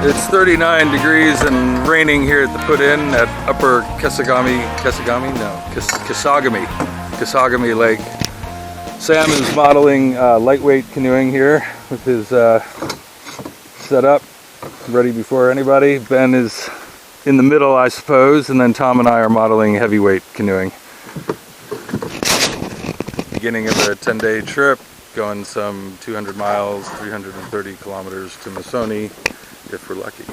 It's 39 degrees and raining here at the put-in at Upper Kesagami Lake. Sam is modeling lightweight canoeing here with his setup ready before anybody. Ben is in the middle, I suppose, and then Tom and I are modeling heavyweight canoeing. Beginning of a 10-day trip, going some 200 miles, 330 kilometers to Masoni, if we're lucky.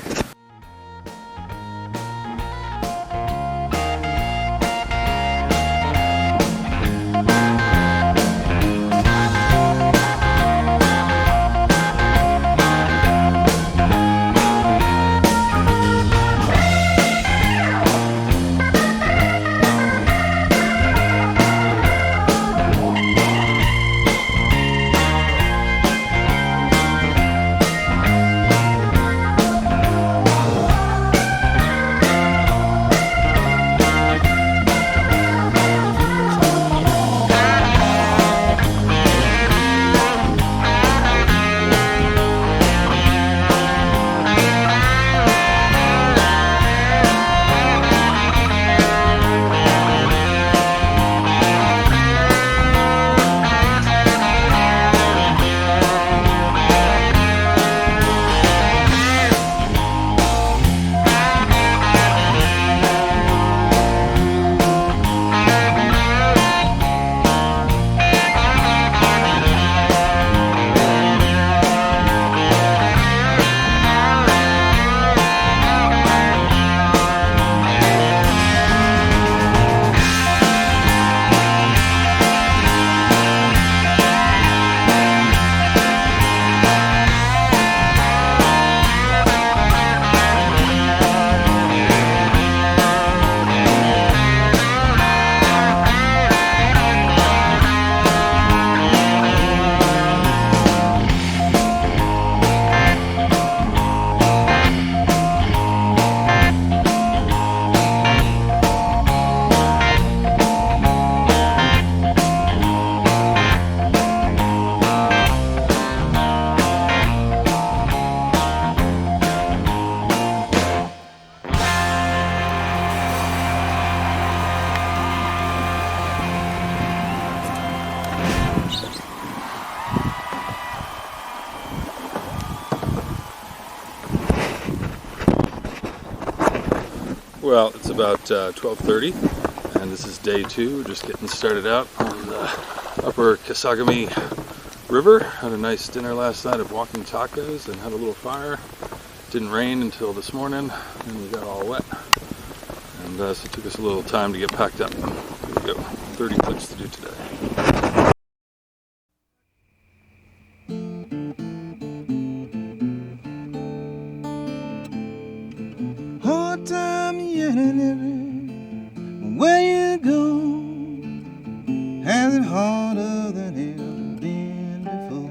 Well, it's about 12:30 and this is day 2. We're just getting started out on the Upper Kesagami River. Had a nice dinner last night of walking tacos and had a little fire. Didn't rain until this morning and we got all wet. And so it took us a little time to get packed up. Here we go, 30 clicks to do today. and everywhere you go has it harder than ever been before.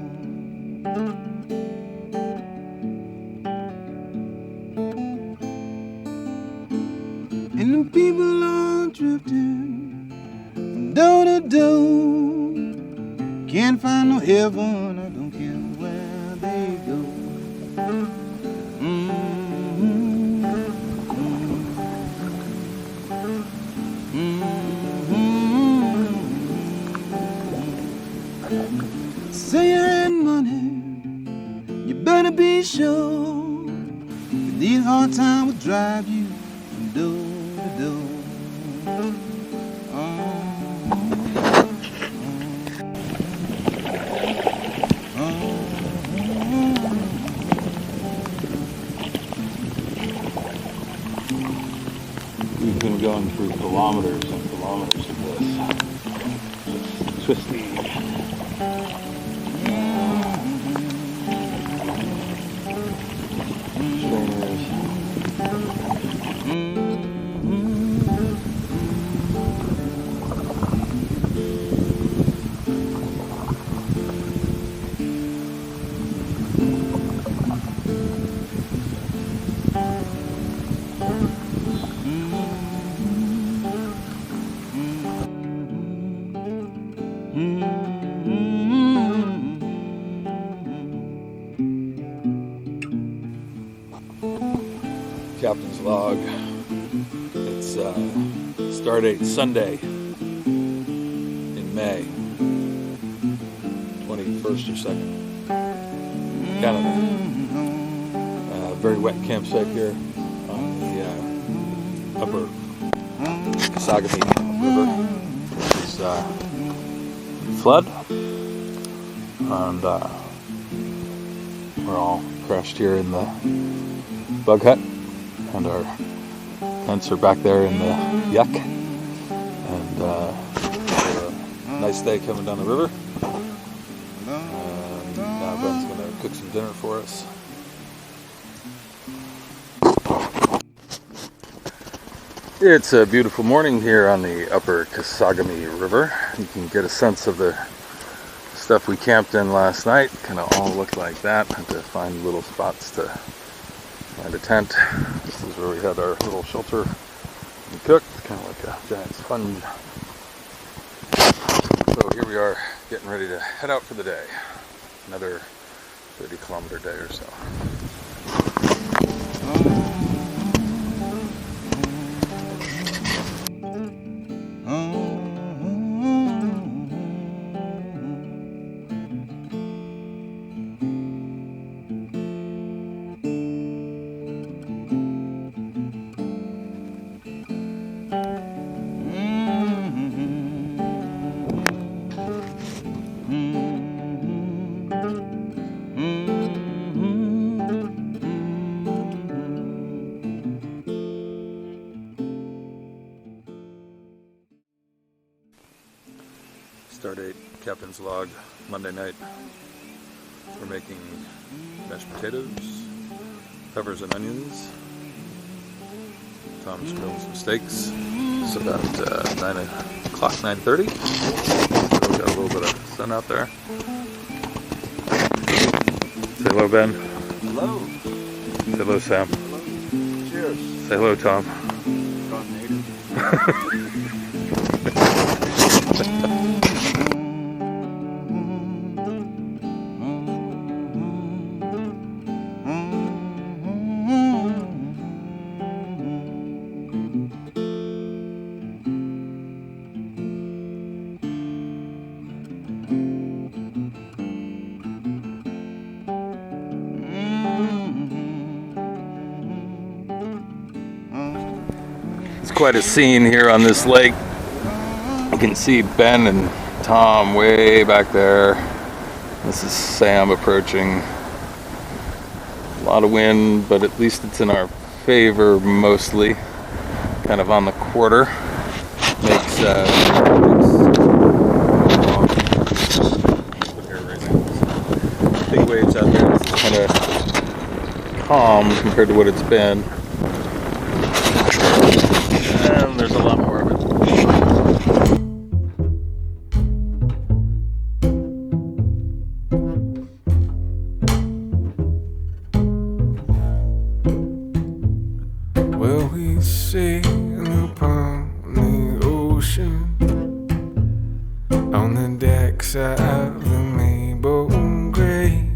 And the people are drifting from door to door, can't find no heaven, I don't care where they go. Say you had money, you better be sure that these hard times will drive you from door to door. We've been going through kilometers and kilometers of this. Twisty. Captain's log. It's start date Sunday in May, 21st or 2nd, Canada. Very wet campsite here on the Upper Kesagami River. It's flood, and we're all crashed here in the bug hut. And our tents are back there in the yuck. And a nice day coming down the river. And now Ben's going to cook some dinner for us. It's a beautiful morning here on the Upper Kesagami River. You can get a sense of the stuff we camped in last night. Kind of all look like that. Had to find little spots to find a tent. This is where we had our little shelter and cooked. It's kind of like a giant sponge. So here we are getting ready to head out for the day. Another 30-kilometer day or so. Stardate, captain's log, Monday night. We're making mashed potatoes, peppers and onions. Tom's grilling some steaks. It's about 9 o'clock, 9:30. So we've got a little bit of sun out there. Say hello, Ben. Hello. Say hello, Sam. Hello. Cheers. Say hello, Tom. It's quite a scene here on this lake. You can see Ben and Tom way back there. This is Sam approaching. A lot of wind, but at least it's in our favor mostly. Kind of on the quarter. Makes big waves out there. This is kind of calm compared to what it's been. and there's a lot more of it. Well, we sail upon the ocean on the decks of the Maple Grey,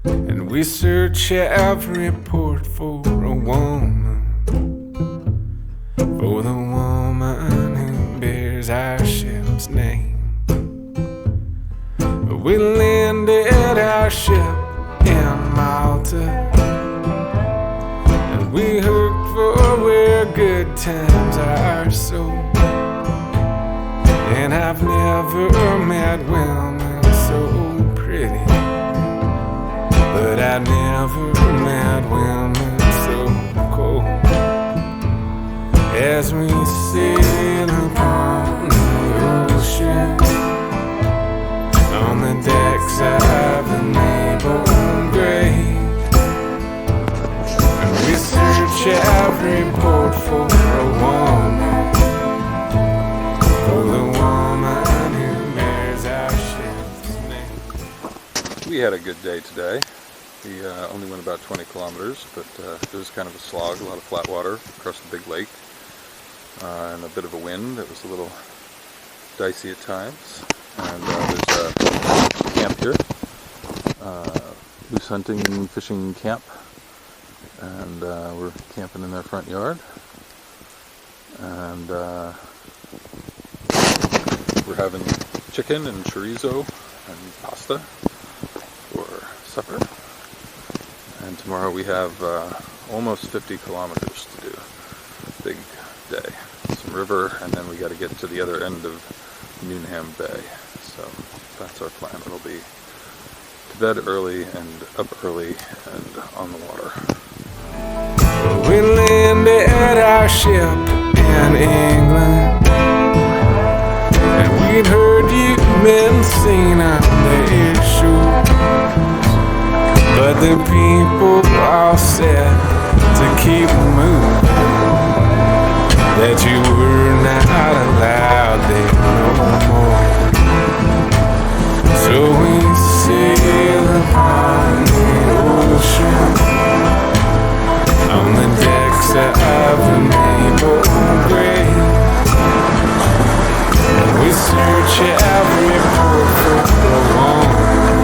and we search every port for a woman, for the woman who bears our ship's name. We landed our ship in Malta, we hooked for where good times are sold. And I've never met women so pretty, but I've never met women so cold. As we sail upon the ocean on the decks of the Maple Grey, we search every port for a woman, for the woman who bears our ship's name. We had a good day today. We only went about 20 kilometers, but it was kind of a slog, a lot of flat water across the big lake, and a bit of a wind. It was a little dicey at times. And there's a camp here, moose hunting and fishing camp. And we're camping in their front yard, and we're having chicken and chorizo and pasta for supper. And tomorrow we have almost 50 kilometers to do. Big day. Some river, and then we got to get to the other end of Newnham Bay. So that's our plan. It'll be to bed early and up early and on the water. We landed our ship in England, and we'd heard you'd been seen on the shore, but the people all said to keep moving, that you were not allowed there no more. So we sail upon the ocean on the decks of the Maple Grey. We search every port for a woman,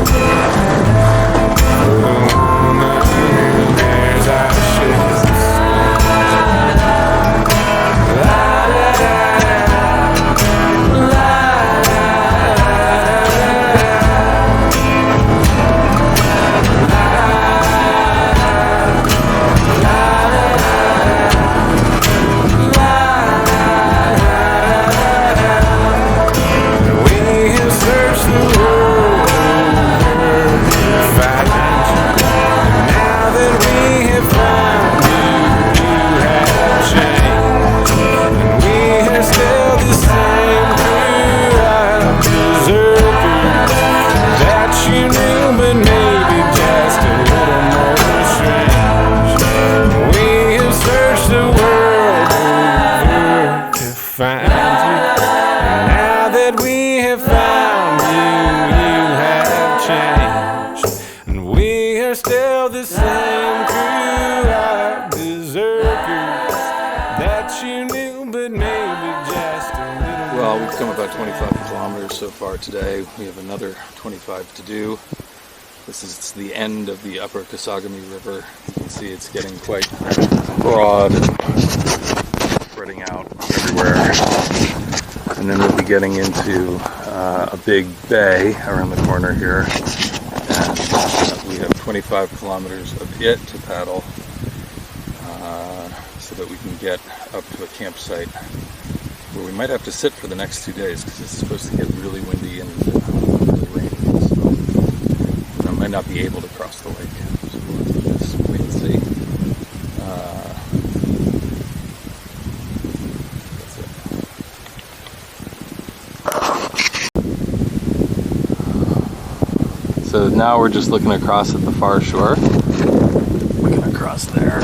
for the woman who bears our ship's Well, we've come about 25 kilometers so far today. We have another 25 to do. This is the end of the Upper Kesagami River. You can see it's getting quite broad and spreading out everywhere. And then we'll be getting into a big bay around the corner here. And we have 25 kilometers of it to paddle so that we can get up to a campsite where we might have to sit for the next 2 days because it's supposed to get really windy and really rainy. So I might not be able to cross the lake. So we'll have to just wait and see. That's it. So now we're just looking across at the far shore. Looking across there.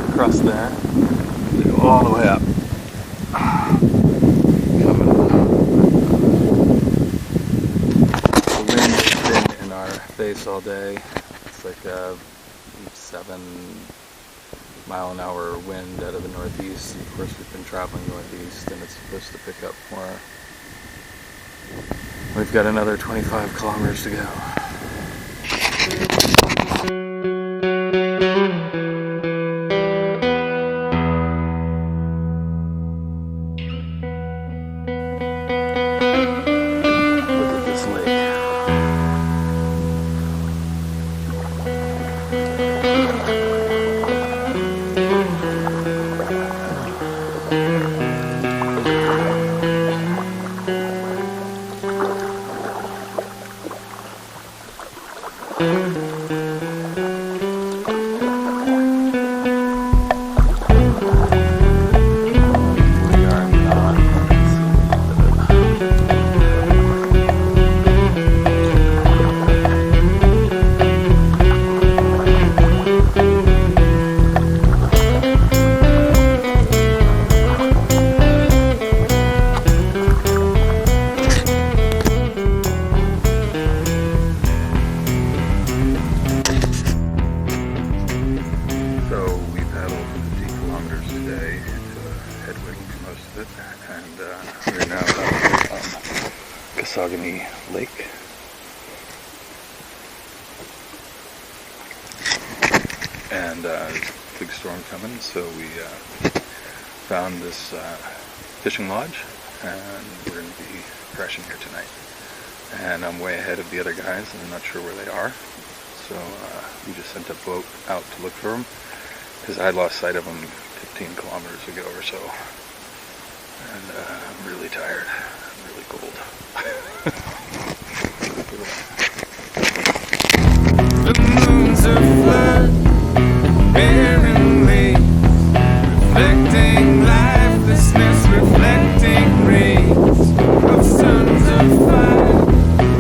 Across there. Big all the way up. The wind has been in our face all day. It's like a 7-mile-an-hour wind out of the northeast. And of course, we've been traveling northeast, and it's supposed to pick up more. We've got another 25 kilometers to go. We're now on Kesagami Lake. And big storm coming, so we found this fishing lodge, and we're going to be crashing here tonight. And I'm way ahead of the other guys, and I'm not sure where they are. So we just sent a boat out to look for them, because I lost sight of them 15 kilometers ago or so. And I'm really tired. I'm really cold. The moon's a flood, barren lakes, reflecting lifelessness, reflecting rays of suns of fire,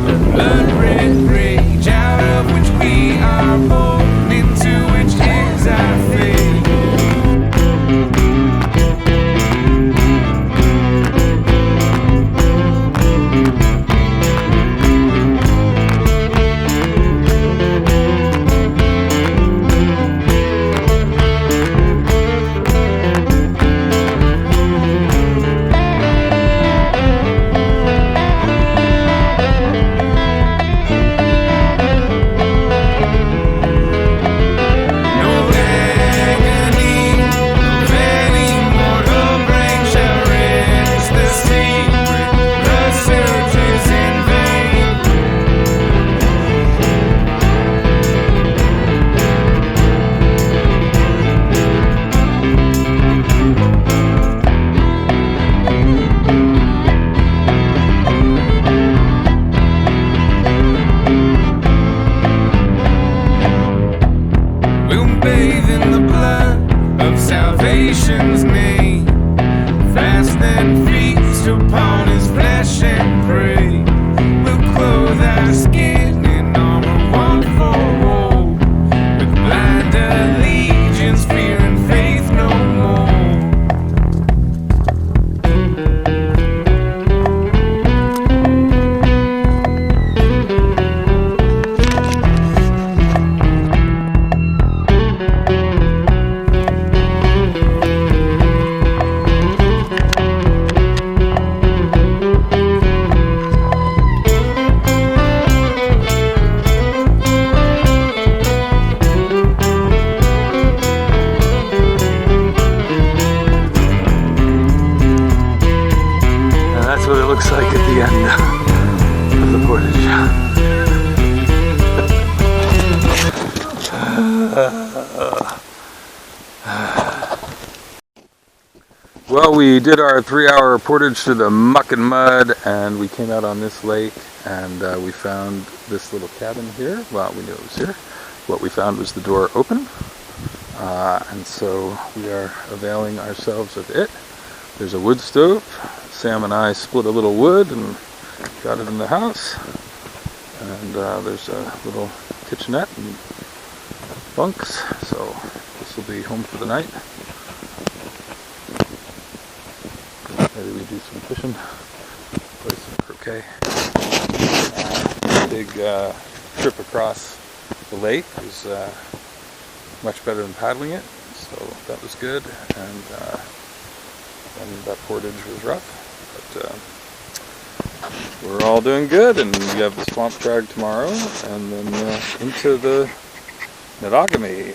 a blood-red rage, out of which we are born, into which is our fate. Bathe in the blood of salvation's name, fast and feast upon his flesh and prey. We'll clothe our skin in armor one for war, with blind allegiance, fear and faith no more. That's what it looks like at the end of the portage. Well, we did our 3-hour portage through the muck and mud, and we came out on this lake, and we found this little cabin here. Well, we knew it was here. What we found was the door open, and so we are availing ourselves of it. There's a wood stove. Sam and I split a little wood and got it in the house. And there's a little kitchenette and bunks. So this will be home for the night. do some fishing, play some croquet. Big trip across the lake was much better than paddling it, so that was good. And that portage was rough, but we're all doing good. And we have the swamp drag tomorrow, and then into the Nettogami,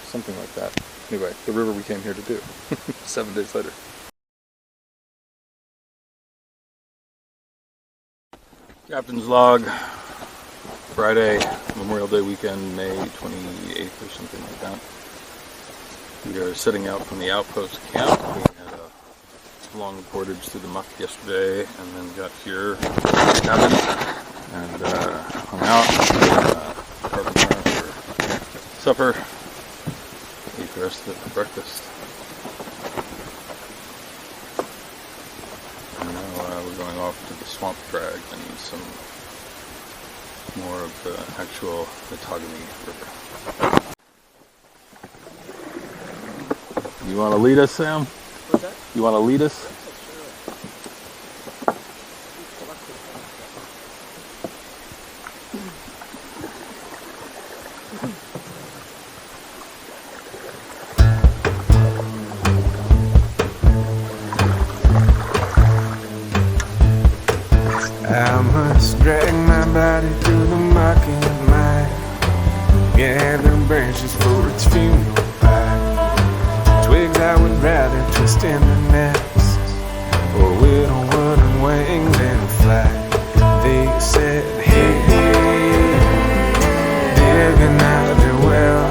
something like that. Anyway, the river we came here to do. 7 days later. Captain's log, Friday, Memorial Day weekend, May 28th or something like that. We are setting out from the outpost camp. We had a long portage through the muck yesterday, and then got here to the cabin and hung out, carbonara for supper, ate the rest of it for breakfast. And now we're going off to the swamp drag and some more of the actual Nettogami River. You want to lead us, Sam? What's that? You want to lead us? I must drag my body through the muck and mire, gather branches for its funeral pyre. Twigs I would rather twist in the nest, or whittle wooden wings and fly. They said, hey, hey, digging out your well.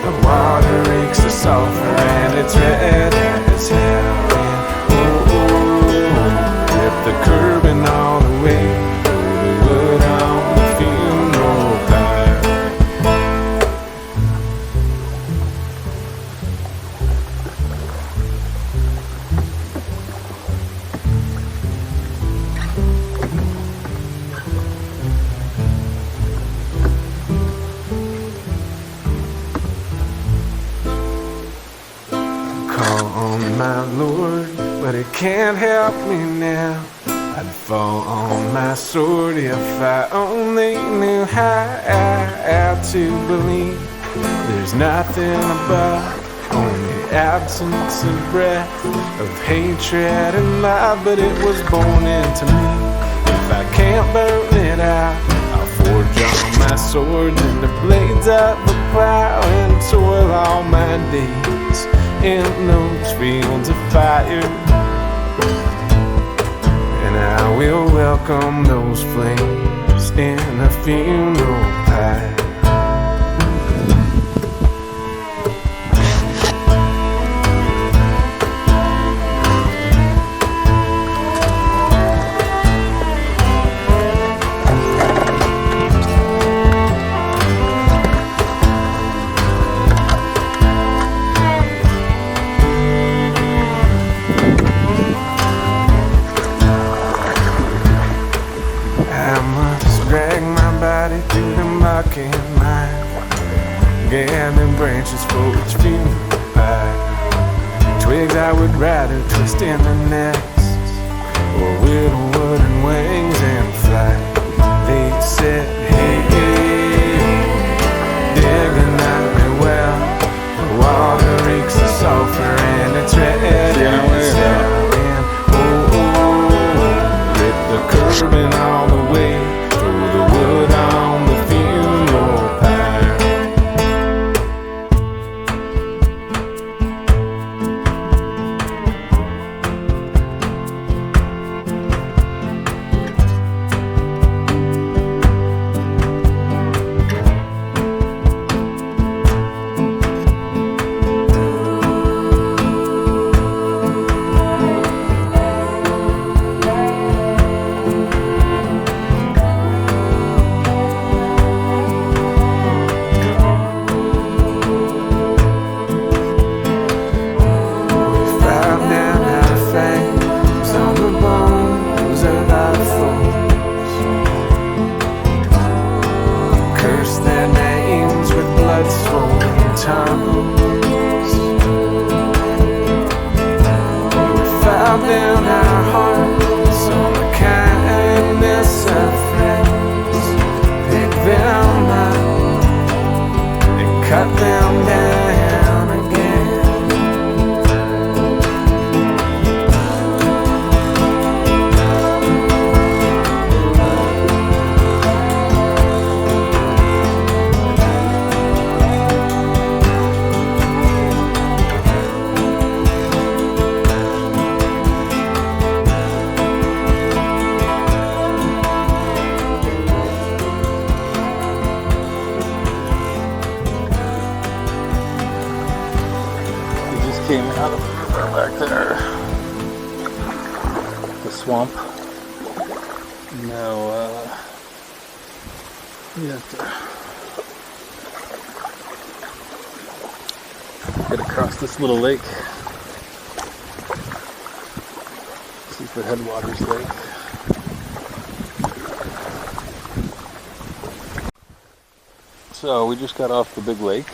The water reeks of sulfur and it's red as hell. And oh, rip the curbing all the way, throw the wood on the funeral pyre. Call on my Lord, but He can't help me now. I'd fall on my sword if I only knew how to believe. There's nothing above, only absence of breath, of hatred and love, but it was born into me. If I can't burn it out, I'll forge on my sword and the blades of the plow and toil all my days in those fields of fire. And I will welcome those flames in a funeral pyre. Drag my body through the muck and mire, gathering branches for its funeral pyre. Twigs I would rather twist in the nest, or whittle wooden wings and fly. They said, hey, hey, digging out your well. The water reeks of sulfur and it's red as hell. And oh, rip the curbing all the way, the wood on the funeral pyre. came out of the river back there. The swamp. Now, we have to get across this little lake. Secret Headwaters Lake. So we just got off the big lake,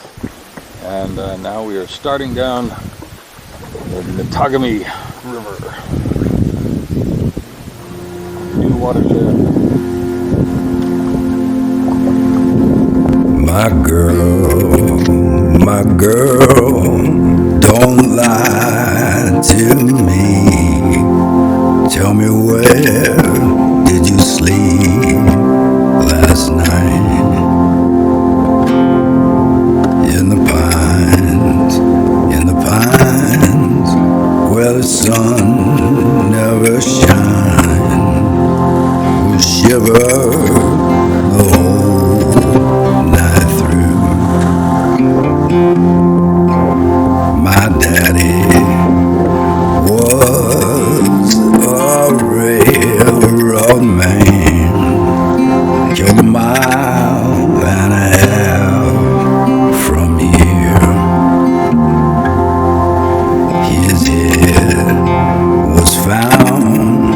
and now we are starting down the Nettogami River. New watershed. My girl, don't lie to me. Tell me, where did you sleep last night? In the pines, where the sun never shines. We'll shiver the whole night through. My daddy was a railroad man, killed a mile and a half from here. His head was found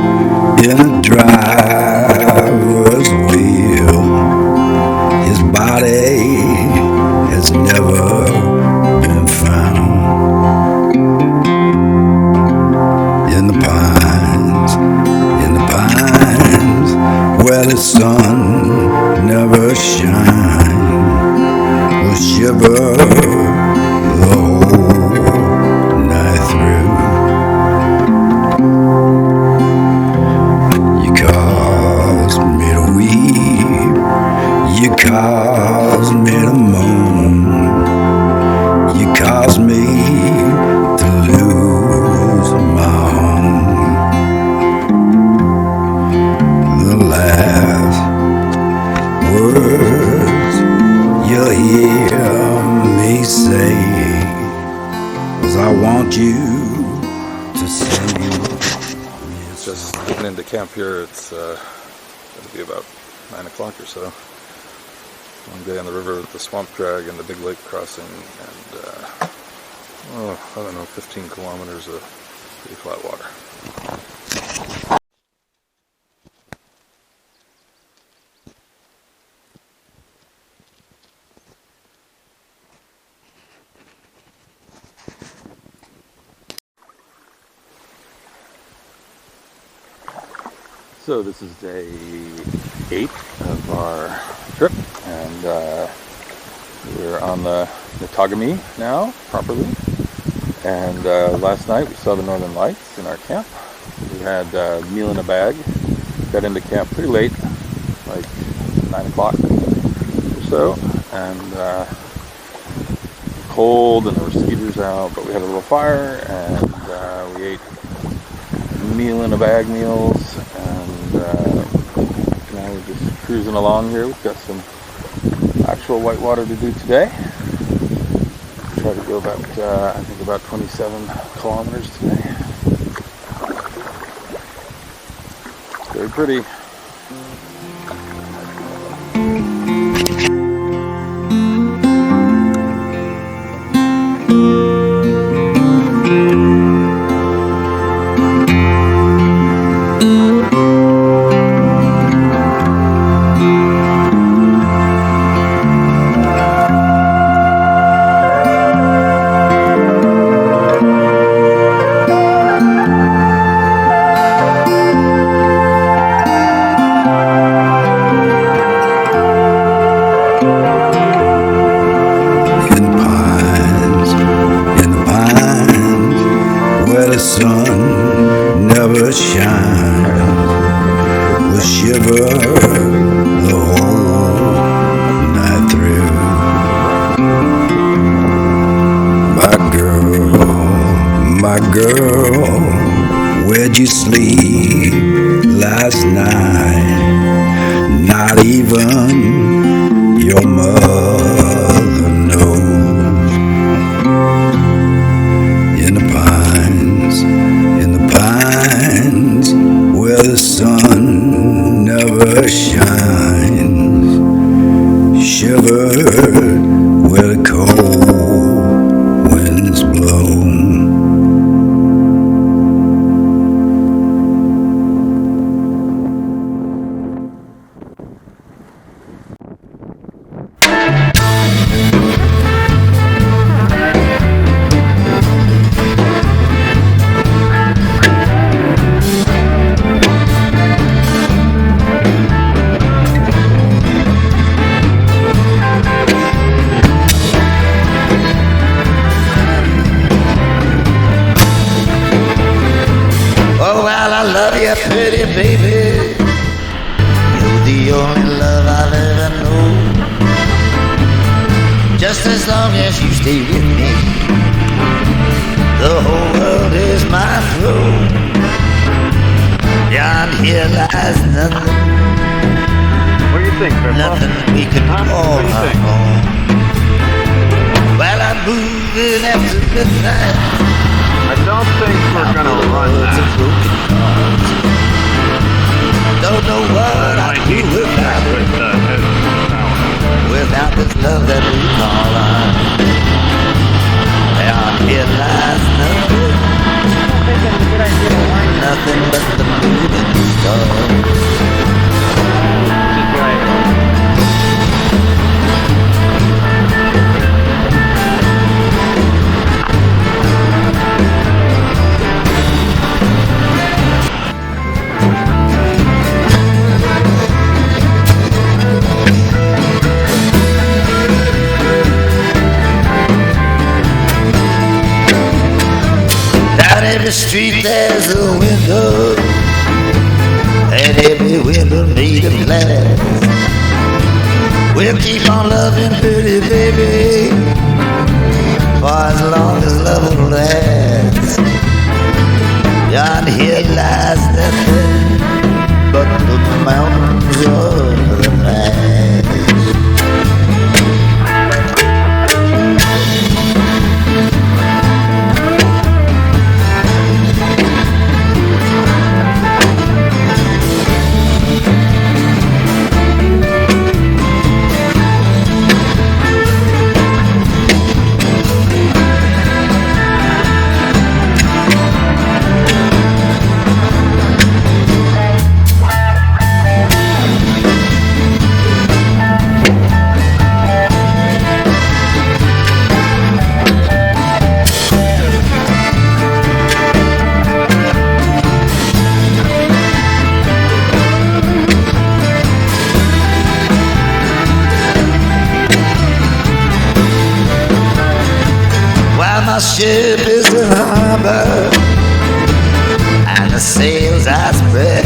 in a driver's wheel. His body has never been found. In the pines, where the sun never shines, will shiver the whole night through. You cause me to weep, you cause me to moan, you cause me to lose my home. The last words you'll hear me say was, I want you to save me. Just getting into camp here. It's going to be about 9 o'clock or so. Long day on the river with the swamp drag and the big lake crossing, and I don't know, 15 kilometers of pretty flat water. So this is day 8 of our trip, and we're on the Nettogami now, properly. And last night we saw the northern lights in our camp. We had a meal in a bag. Got into camp pretty late, like 9 o'clock or so, and cold, and there were skeeters out, but we had a little fire, and we ate meal in a bag meals, and now we're just cruising along here. We've got some actual whitewater to do today. Try to go about, I think about 27 kilometers today. Very pretty. Sun never shines, will shiver the whole night through. My girl, where'd you sleep last night? Not even your mother knows. In the Just as long as you stay with me, the whole world is my throne. Beyond here lies nothing. What do you think, Pippa? Nothing we can call What do you think? home. While I'm moving after midnight, I don't think we're gonna run words that. of broken hearts. Don't know what I I'd might do need to check without with without this love that we call on. Beyond here lies nothing. Nothing but the moon and the stars. Down every street there's a window, and every window made of glass. We'll keep on loving pretty baby, for as long as love will last. Beyond here lies nothing but the mountains of the past. My ship is in harbor and the sails I spread.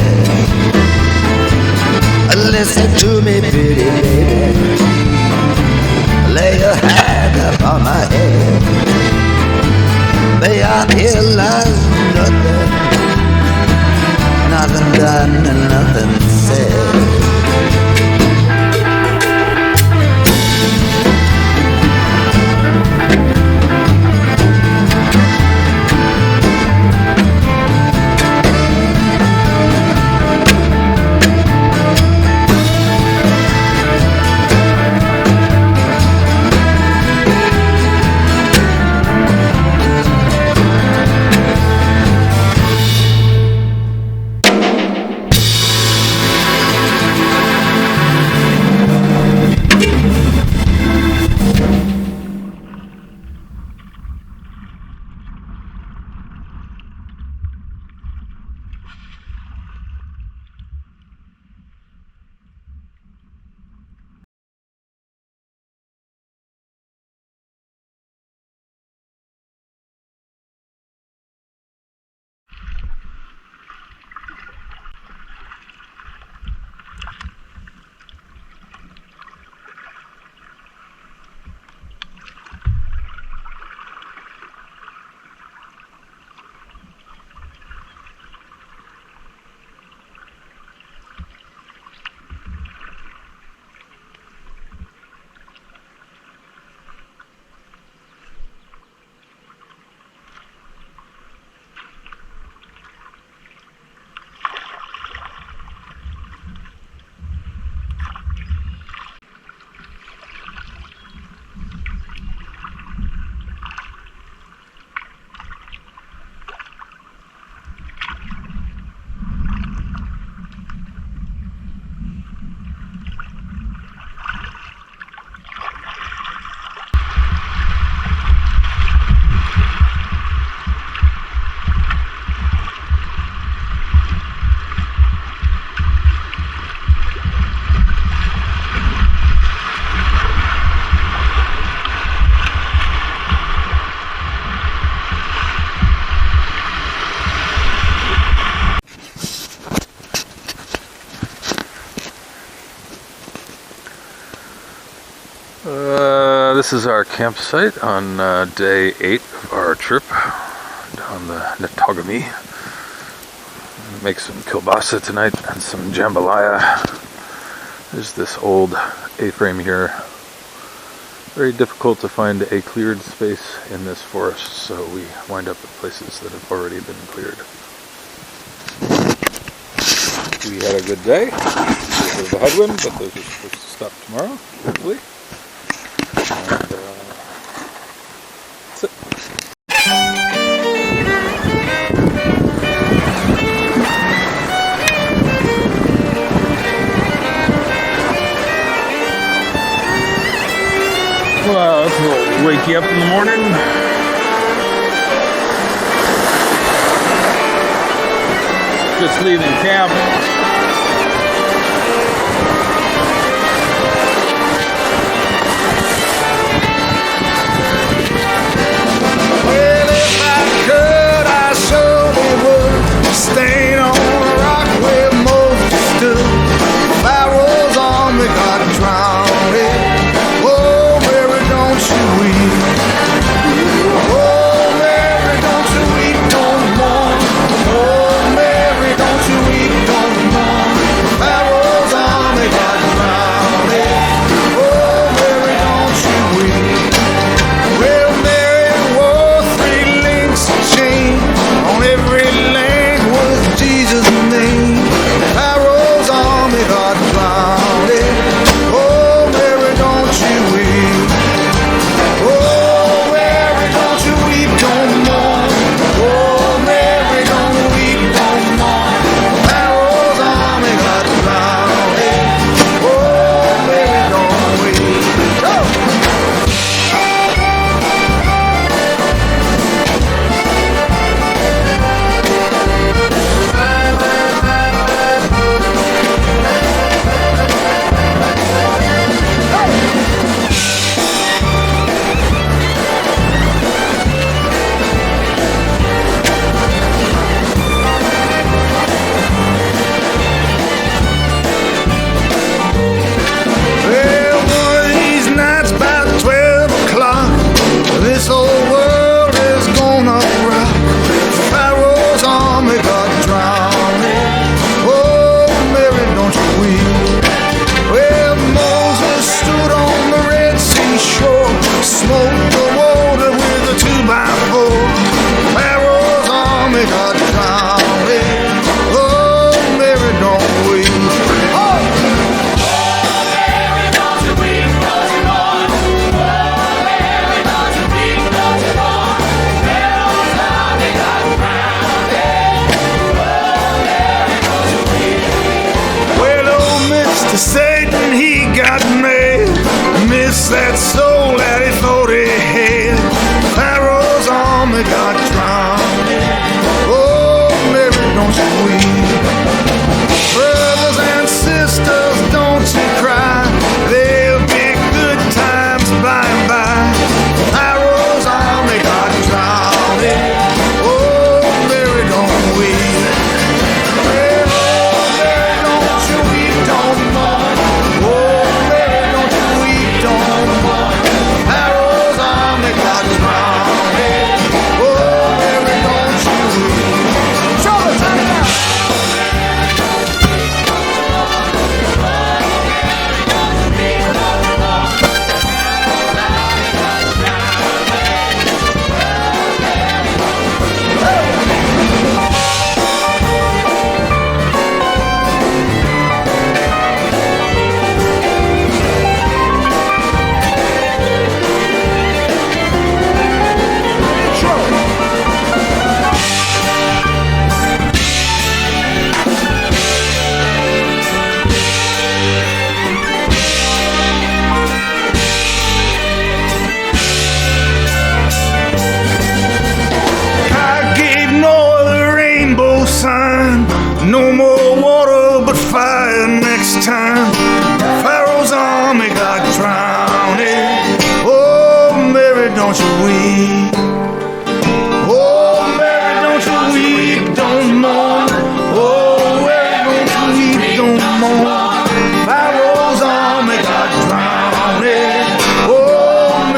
Listen to me, pretty baby, lay your hand upon my head. Beyond here lies nothing, nothing done and nothing said. This is our campsite on day 8 of our trip down the Nettogami. Make some kielbasa tonight and some jambalaya. There's this old A-frame here. Very difficult to find a cleared space in this forest, so we wind up at places that have already been cleared. We had a good day. There's a headwind, but those are supposed to stop tomorrow, hopefully. And that's it. Well, this will wake you up in the morning. Just leaving camp. Well, if I could, I surely would stand on a rock where Moses stood. Pharaoh's army got drowned. Oh, Mary, don't you weep. Oh, Mary, don't you weep no more. Oh, Mary, don't you weep no more. Pharaoh's army got drowned. Oh, Mary, don't you weep. Well, Mary wore 3 links of chain. On every link was Jesus' name. Pharaoh's army got drowned. Oh, Mary, don't you weep. Oh, Mary, don't you weep no more. Oh, Mary, don't weep no more. Pharaoh's army got drowned. Oh, Mary, don't weep. Go! Well, one of these nights about 12 o'clock, this whole world is gonna rock. Pharaoh's army got drowned. Oh, Mary, don't you weep. Well, Moses stood on the Red Sea shore, smoked the water with a 2x4. Pharaoh's army got drowned. Oh, Mary, don't weep. Oh! Well, old Mr. Satan, he got mad. Missed that soul that he thought he had. Pharaoh's army got drowned. Oh, Mary, don't you weep. Brothers and sisters, don't you cry. There'll be good times by and by. Pharaoh's army got drowned. Oh, Mary, don't weep. Well, oh, Mary, don't you weep no more. Oh, Mary, don't you weep no more. Pharaoh's army got drowned. Oh, Mary, don't you weep. Trouble, turn it out. I gave Noah the rainbow sign. No more water but fire next time. Pharaoh's army got drowned. Oh, Mary, don't you weep. Oh, Mary, don't you weep, don't mourn. Oh, Mary, don't you weep, don't mourn. Pharaoh's army got drowned. Oh,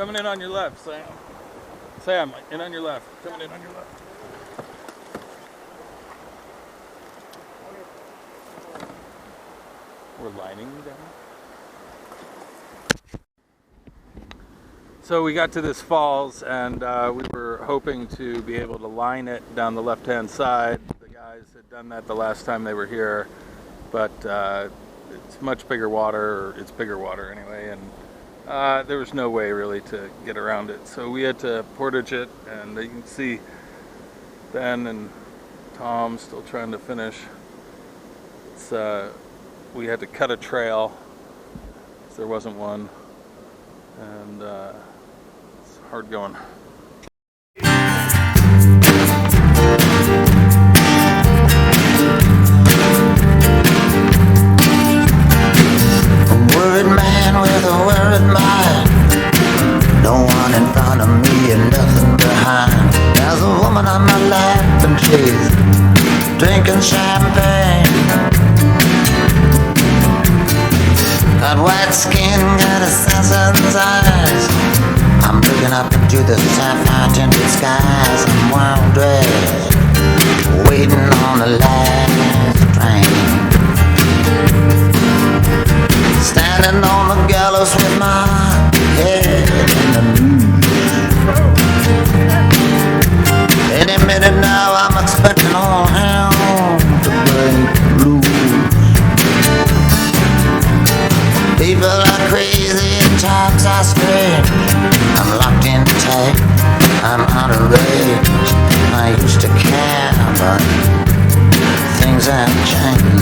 Coming in on your left, Sam. Sam, in on your left. Coming in on your left. We're lining down. So we got to this falls, and we were hoping to be able to line it down the left-hand side. The guys had done that the last time they were here, but it's much bigger water, or it's bigger water anyway, and there was no way really to get around it. So we had to portage it, and you can see Ben and Tom still trying to finish. It's, we had to cut a trail, because there wasn't one, and it's hard going. Worried man with a worried mind. No one in front of me and nothing behind. There's a woman on my lap and she's drinking champagne. Got white skin, got assassin's eyes. I'm looking up into the sapphire tinted skies. I'm well dressed, waiting on the last train. Standing on the gallows with my head in the news. Any minute now I'm expecting all hell to break loose. People are crazy and times are strange. I'm locked in tight, I'm out of range. I used to care, but things have changed.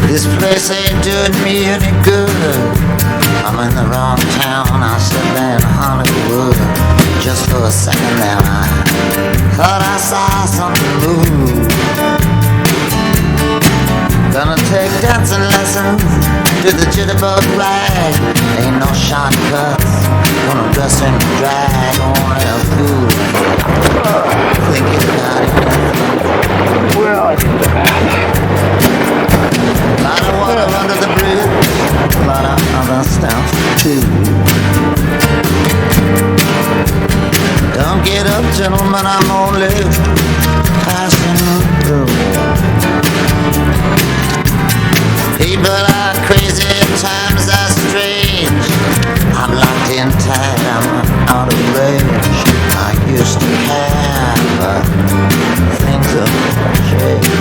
This place ain't doing me any good. I'm in the wrong town, I stepped in Hollywood. Just for a second there I thought I saw something move. Gonna take dancing lessons to the jitterbug rag. Ain't no shortcuts, gonna dress in drag. Only a fool thinking about it. Well, I think A lot of water under the bridge, a lot of other stuff too. Don't get up, gentlemen, I'm only passing through. People are crazy, times are strange. I'm locked in tight, I'm out of range. I used to care, but things have changed.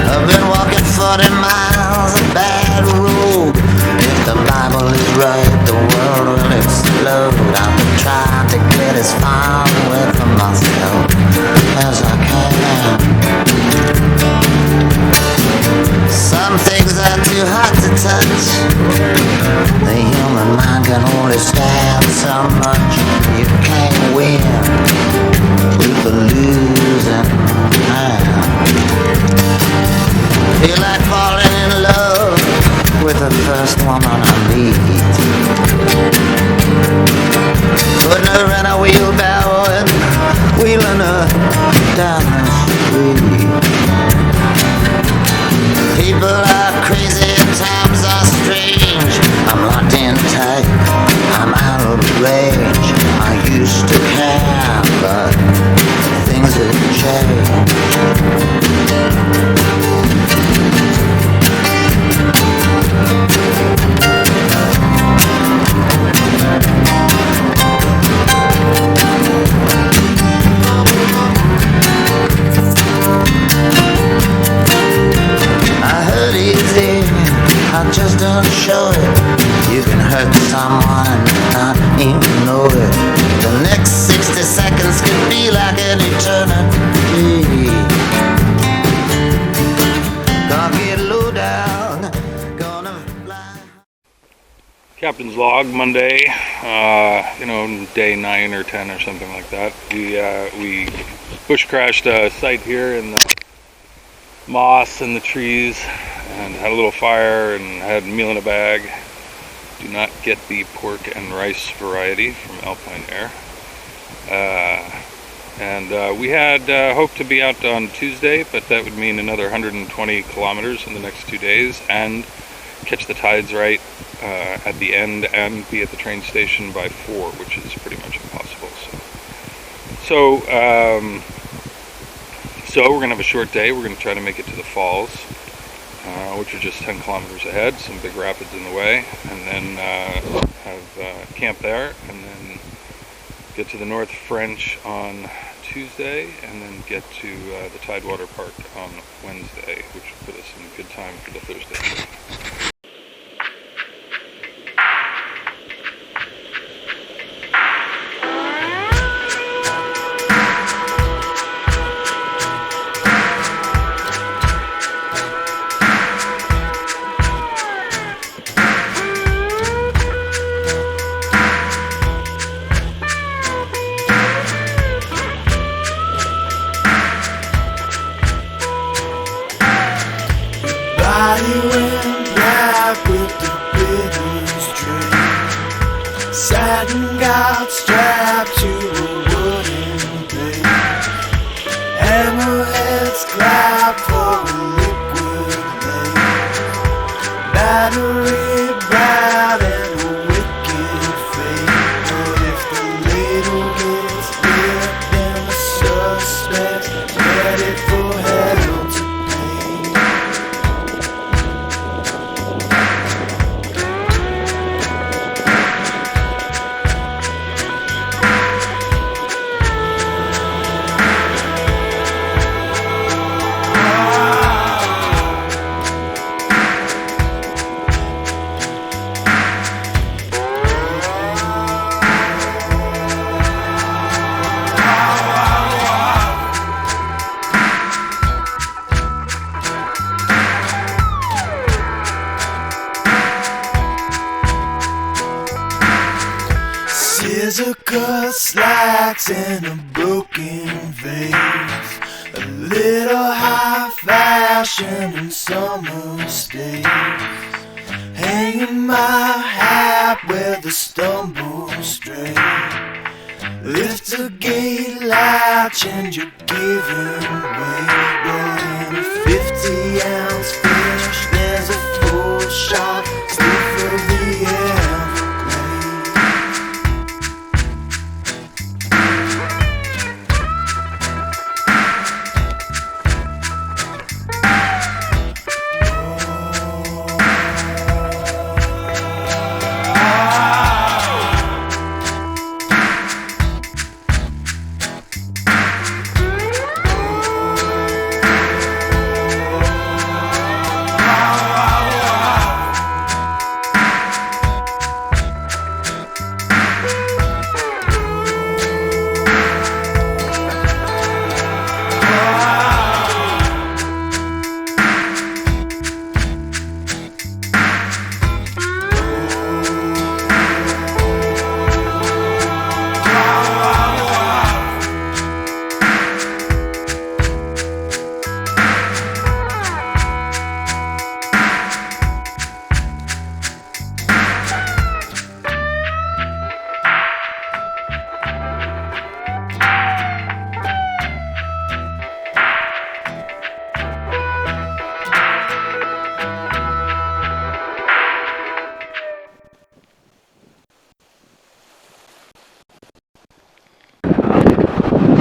I've been walking 40 miles of bad road. If the Bible is right, the world will explode. I've been trying to get as far away from myself as I can. Some things are too hard to touch. The human mind can only stand so much. You can't win with the losing hand. Feel like falling in love with the first woman I meet. Putting her in a wheelbarrow and wheeling her down the street. People are crazy and times are strange. I'm locked in tight, I'm out of range. I used to care, but things have changed. I just don't show it. You can hurt someone and not even know it. The next 60 seconds could be like an eternity. Gonna get low down, gonna captain's log, Monday, day 9 or 10 or something like that. We bush crashed a site here in the moss and the trees and had a little fire and had a meal in a bag. Do not get the pork and rice variety from Alpine Air. We had hoped to be out on Tuesday, but that would mean another 120 kilometers in the next 2 days and catch the tides right at the end and be at the train station by 4, which is pretty much impossible. So we're going to have a short day. We're going to try to make it to the falls, which are just 10 kilometers ahead, some big rapids in the way, and then have camp there, and then get to the North French on Tuesday, and then get to the Tidewater Park on Wednesday, which will put us in good time for the Thursday trip. Body went black with the bitters drain. Satin got strapped to a wooden blade. Hammerheads clap for a liquid blade. Battery bright and a wicked fate. But if the ladle gets lit, then the suspect's ready for hell to pay. Scissor cut slacks in a broken vase. A little high fashion in summer stays. Hanging my hat where the stumble stray. Lift a gate latch and you're giving way. But in a 50-ounce fish, there's a full shot sniff of the Everglades.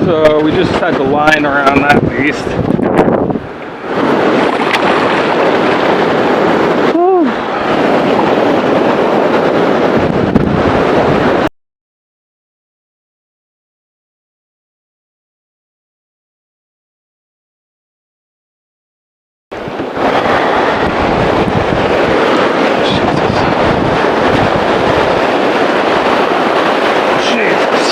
So we just had to line around that beast. Jesus.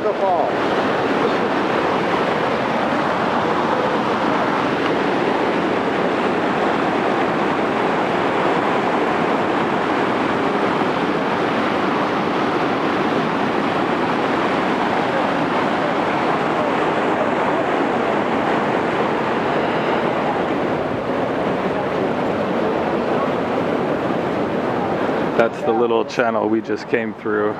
the fall. That's the little channel we just came through.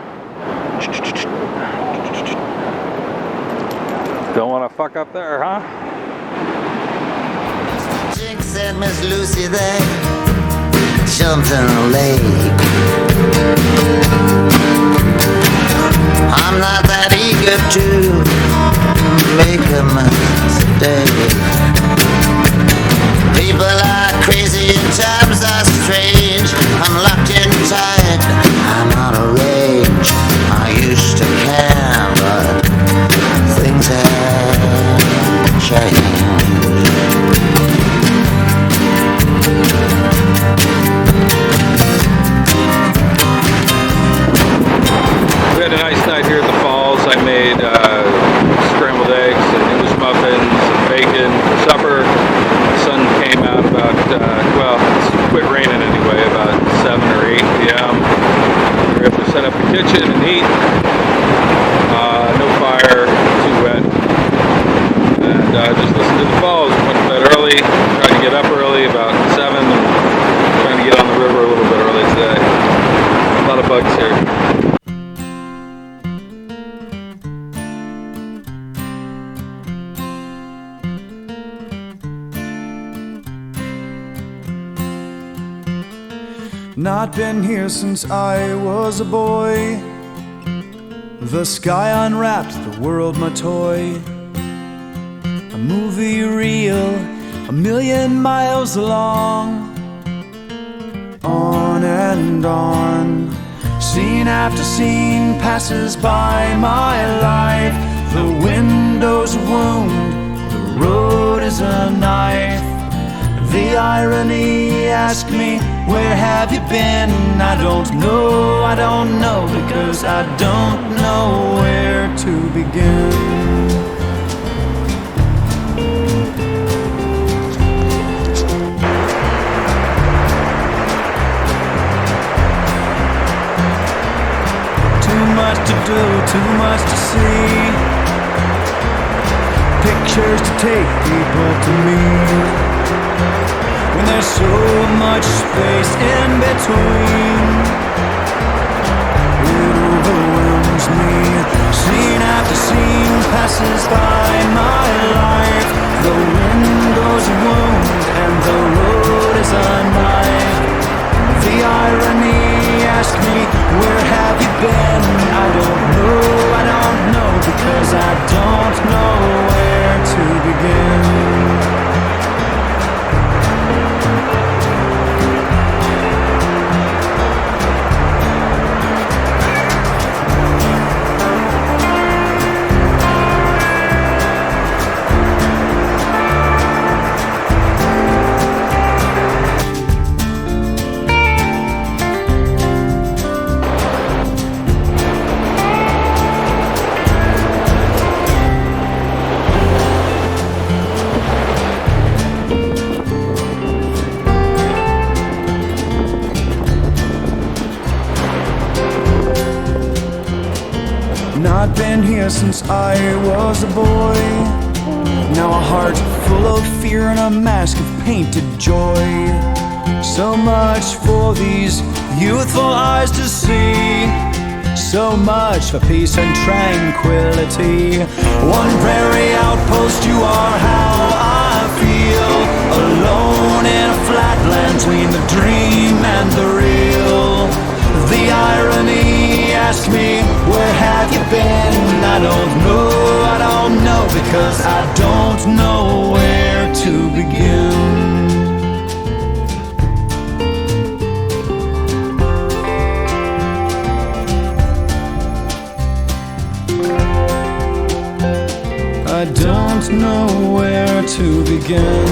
Don't want to fuck up there, huh? Jink said Miss Lucy they jumped in the lake. I'm not that eager to make a mistake. People are crazy and times are strange. I'm locked in tight, I'm out of range. I used to care, but things have changed. We had a nice night here at the falls. I made scrambled eggs and English muffins and bacon for supper. The sun came out about, well, it's quit raining anyway, about 7 or 8 p.m. We were able to set up the kitchen and eat. No fire, too wet. And just listen to the falls. Went to bed early, tried to get up early, about 7, and trying to get on the river a little bit early today. A lot of bugs here. Not been here since I was a boy. The sky unwrapped, the world my toy. A movie reel, 1,000,000 miles long. On and on, scene after scene passes by my life. The window's a wound, the road is a knife. The irony, ask me, where have you been? I don't know, because I don't know where to begin. Too much to do, too much to see. Pictures to take, people to meet. When there's so much space in between, it overwhelms me. Scene after scene passes by my life. The window's a wound and the road is a knife. The irony, ask me, where have you been? I don't know, because I don't know where to begin. Not been here since I was a boy. Now a heart full of fear and a mask of painted joy. So much for these youthful eyes to see. So much for peace and tranquility. One prairie outpost, you are how I feel. Alone in a flatland between the dream and the real. The irony, ask me, where have you been? I don't know, because I don't know where to begin. I don't know where to begin.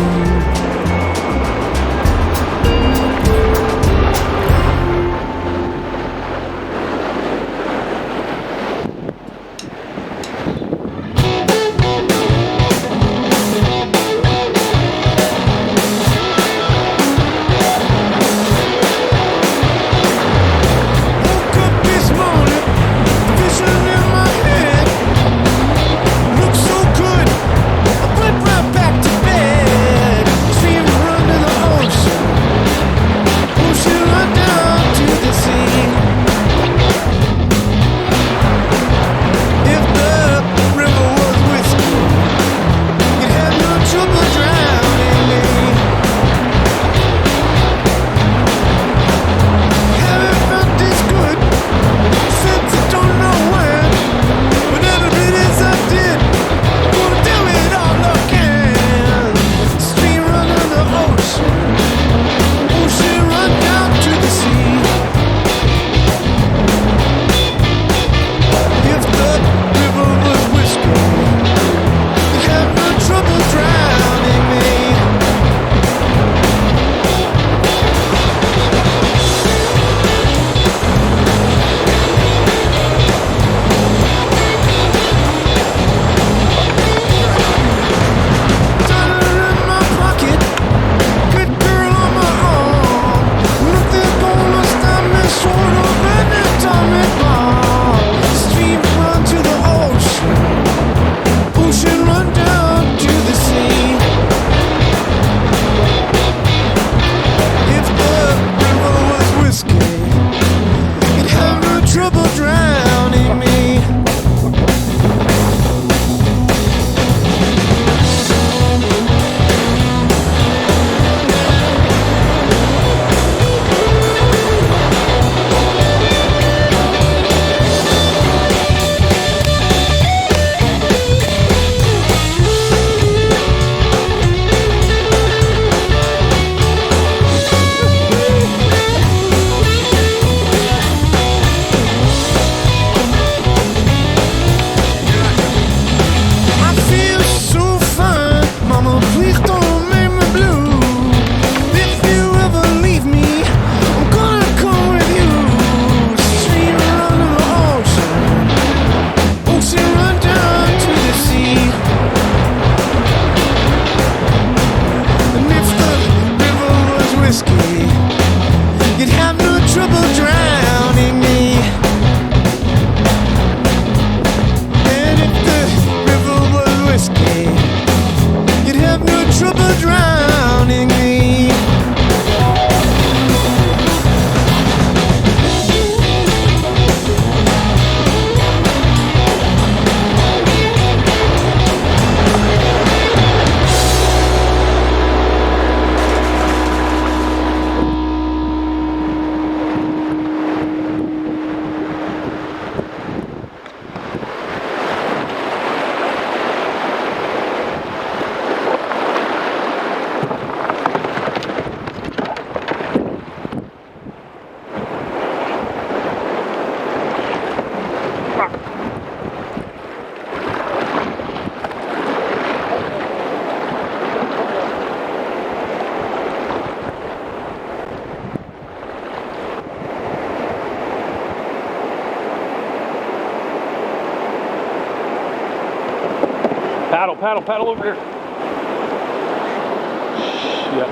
Paddle, paddle, paddle over here. Yep.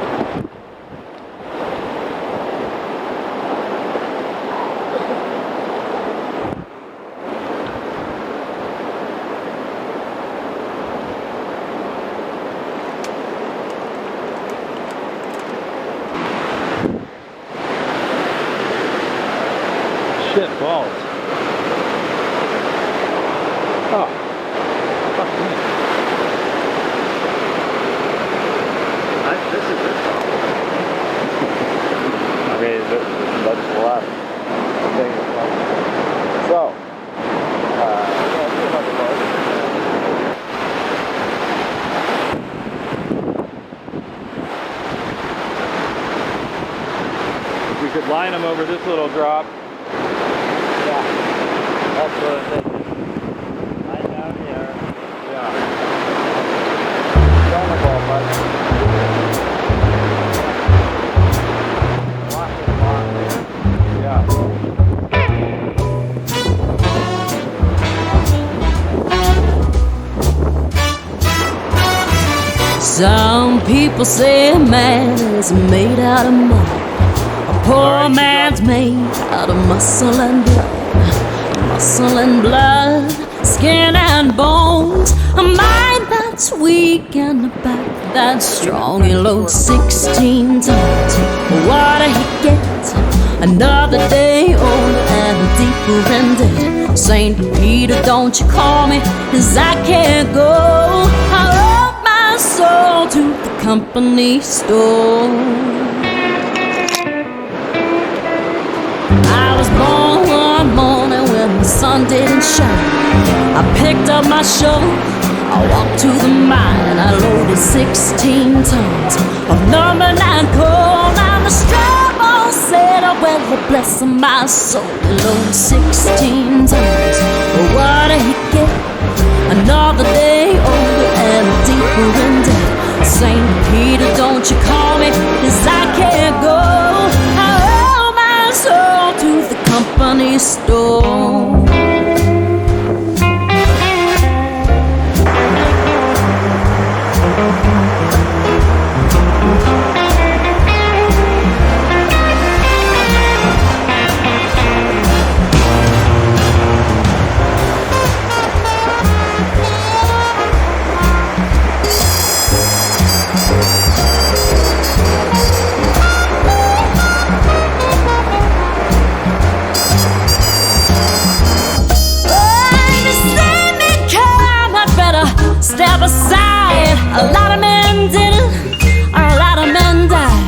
Shit balls. Oh. Fuck me. This is this problem. I mean, that's the last thing. So, We could line them over this little drop. yeah, that's what I'm thinking. Right down here. Yeah. Down the ball, bud. Yeah. Some people say a man is made out of mud. A poor man's made out of muscle and blood. Muscle and blood, skin and bones. A mind that's weak and a back that's strong. He loads 16 tons. What did he get? Another day older and deeper in debt. St. Peter, don't you call me, 'cause I can't go. I owe my soul to the company store. I was born one morning when the sun didn't shine. I picked up my shovel, I walked to the mine, and I loaded 16 tons of number 9 coal. Now the strap all said, oh well, bless my soul. He loaded 16 tons. What did he get? Another day older and deeper in debt. St. Peter, don't you call me, 'cause I can't go. I owe my soul to the company store. Step aside, a lot of men did it, a lot of men died,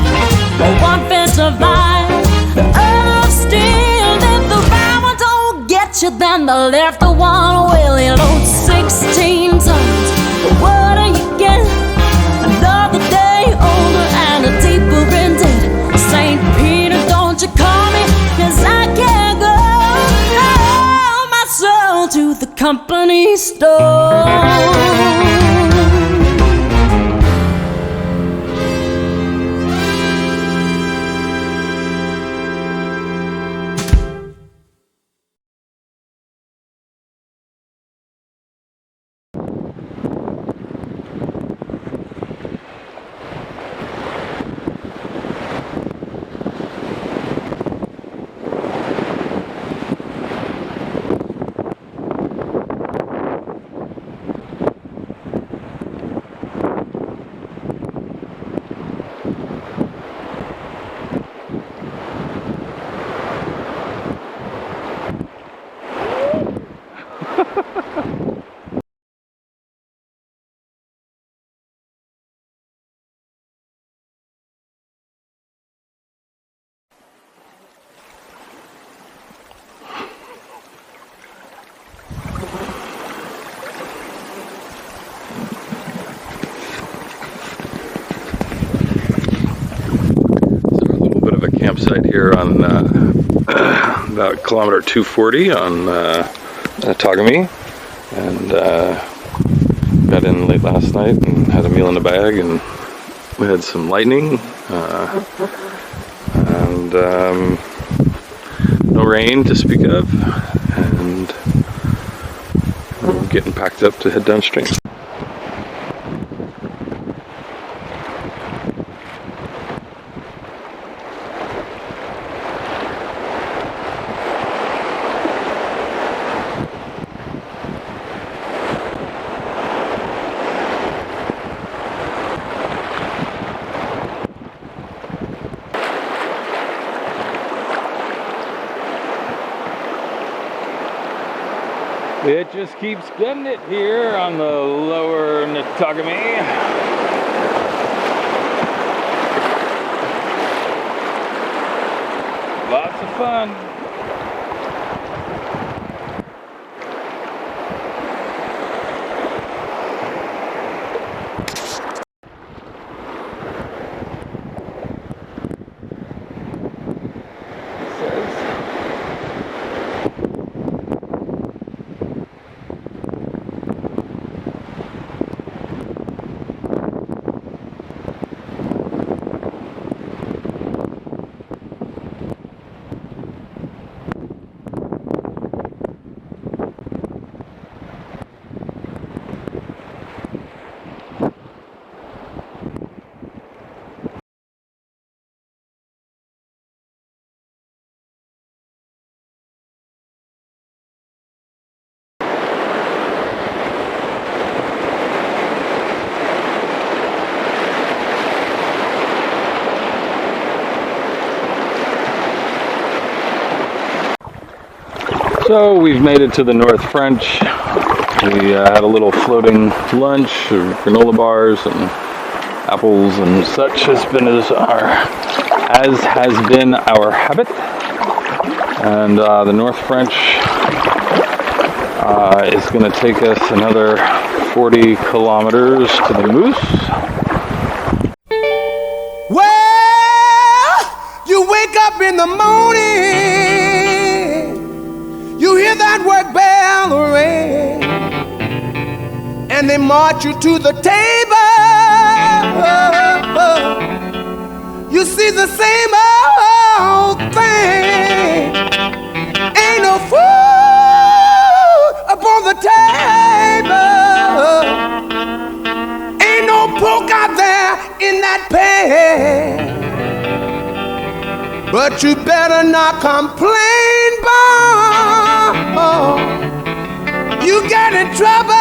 but one fit survived. Of steel, if the right one don't get you, then the left one will. He loads 16 tons, but what do you get? Another day older and a deeper in debt. St. Peter, don't you call me, 'cause I can't go. I owe my soul to the company store. Campsite here on about kilometer 240 on Nettogami, and got in late last night and had a meal in the bag, and we had some lightning and no rain to speak of, and we're getting packed up to head downstream. It just keeps getting it here on the lower Nettogami. Lots of fun. So we've made it to the North French. We had a little floating lunch, granola bars and apples and such as has been our habit. And the North French is going to take us another 40 kilometers to the Moose. Well, you wake up in the morning, you hear that work bell ring, and they march you to the table. You see the same old thing. Ain't no food upon the table. Ain't no pork out there in that pan. But you better not complain, boy. You get in trouble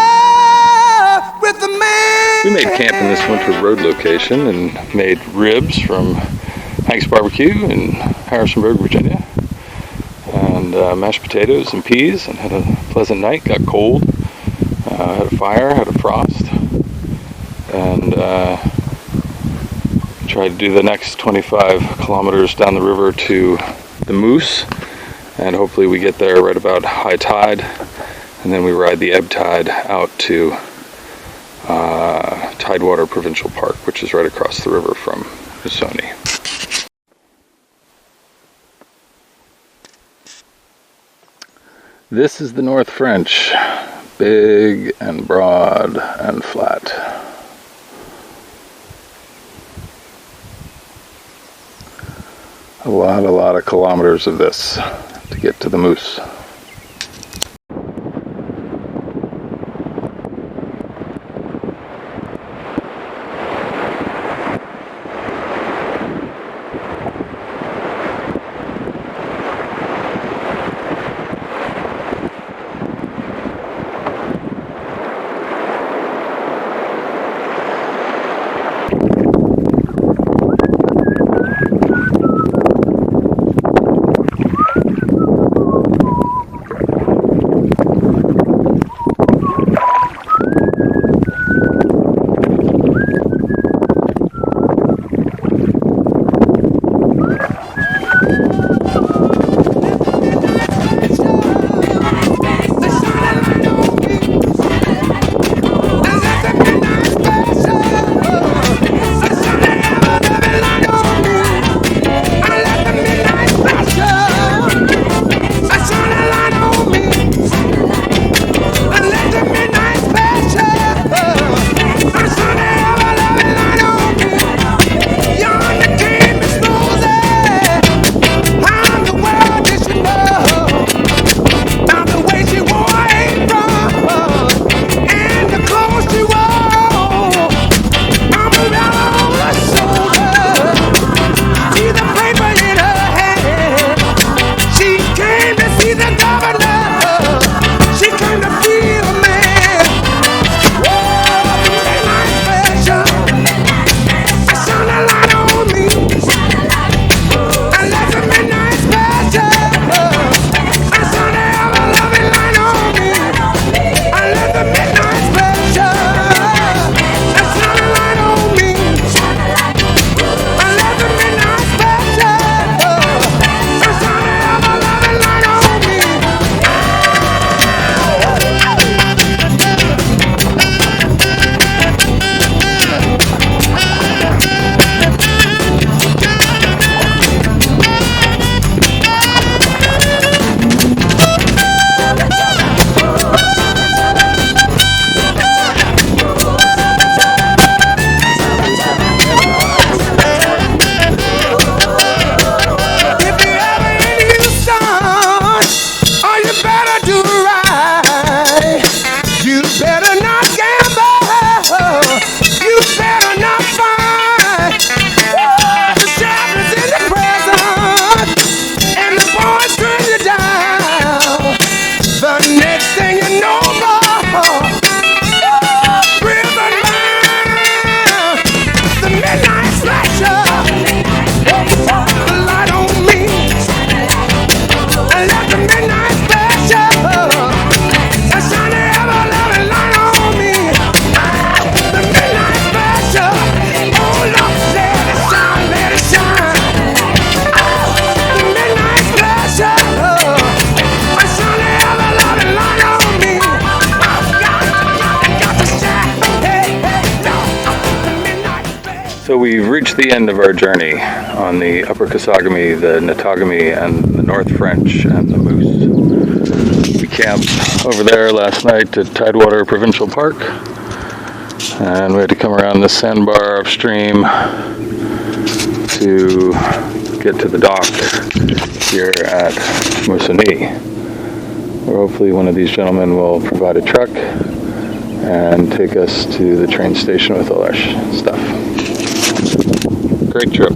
with the man. We made camp in this winter road location and made ribs from Hank's Barbecue in Harrisonburg, Virginia, and mashed potatoes and peas, and had a pleasant night. Got cold, had a fire, had a frost, and tried to do the next 25 kilometers down the river to the Moose, and hopefully we get there right about high tide, and then we ride the ebb tide out to Tidewater Provincial Park, which is right across the river from Usoni. This is the North French, big and broad and flat. A lot of kilometers of this to get to the Moose. we've reached the end of our journey on the Upper Kesagami, the Nettogami, and the North French, and the Moose. We camped over there last night at Tidewater Provincial Park, and we had to come around this sandbar upstream to get to the dock here at Moosonee, where hopefully one of these gentlemen will provide a truck and take us to the train station with all our stuff. Great trip.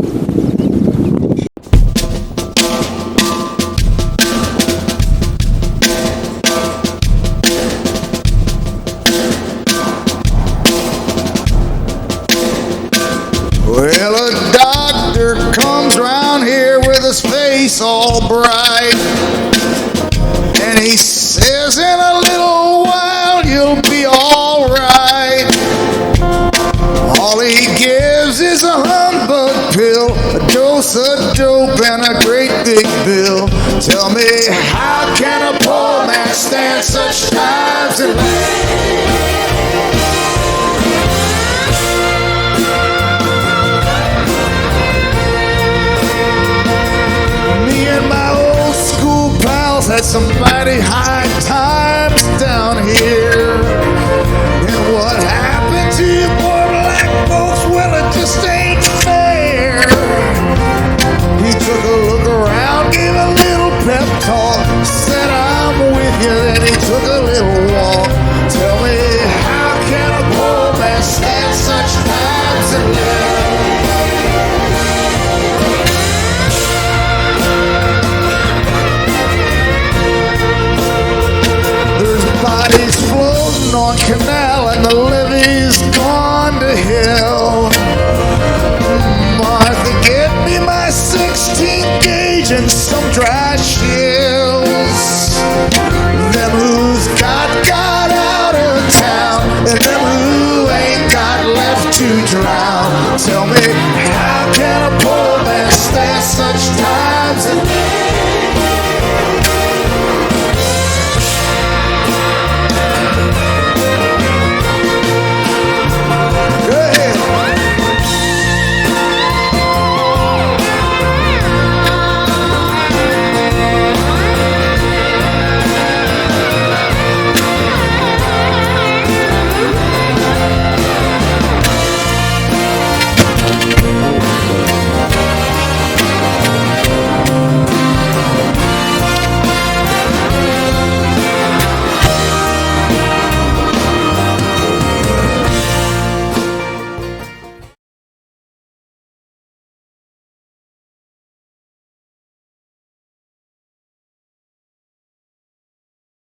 Well, a doctor comes round here with his face all bright, and he says in a little while you'll be all right. All he gives is a humbug pill, a dose of dope, and a great big bill. Tell me, how can a poor man stand such times and had some mighty high times down here. And what happened to you, boy?